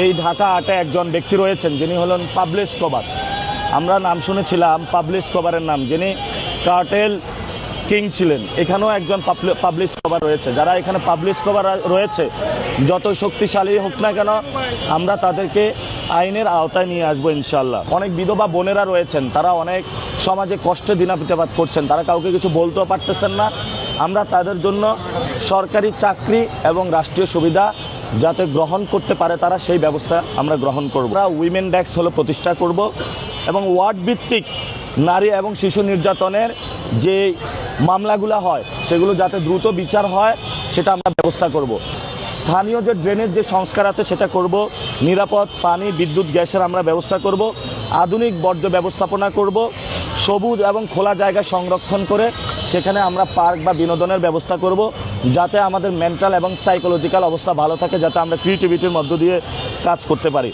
এই ঢাকা আটে একজন ব্যক্তি রয়েছেন যিনি হলেন পাবলো এসকোবার। আমরা নাম শুনেছিলাম পাবলো এসকোবারের নাম, যিনি কার্টেল কিং ছিলেন। এখানেও একজন পাবলো এসকোবার রয়েছে। যারা এখানে পাবলো এসকোবার রয়েছে, যত শক্তিশালী হোক না কেন, আমরা তাদেরকে আইনের আওতায় নিয়ে আসবো ইনশাল্লাহ। অনেক বিধবা বোনেরা রয়েছেন, তারা অনেক সমাজে কষ্টে দিনাপিতাপাত করছেন, তারা কাউকে কিছু বলতেও পারতেছেন না। আমরা তাদের জন্য সরকারি চাকরি এবং রাষ্ট্রীয় সুবিধা যাতে গ্রহণ করতে পারে তারা, সেই ব্যবস্থা আমরা গ্রহণ করব। আমরা উইমেন ডেস্ক প্রতিষ্ঠা করব এবং ওয়ার্ড ভিত্তিক নারী এবং শিশু নির্যাতনের যে মামলাগুলো হয় সেগুলো যাতে দ্রুত বিচার হয় সেটা আমরা ব্যবস্থা করব। স্থানীয় যে ড্রেনেজ যে সংস্কার আছে সেটা করব। নিরাপদ পানি, বিদ্যুৎ, গ্যাসের আমরা ব্যবস্থা করব। আধুনিক বর্জ্য ব্যবস্থাপনা করব। সবুজ এবং খোলা জায়গা সংরক্ষণ করে সেখানে আমরা পার্ক বা বিনোদনের ব্যবস্থা করব, যাতে আমাদের মেন্টাল এবং সাইকোলজিক্যাল অবস্থা ভালো থাকে, যাতে আমরা ক্রিয়েটিভিটির মধ্য দিয়ে কাজ করতে পারি।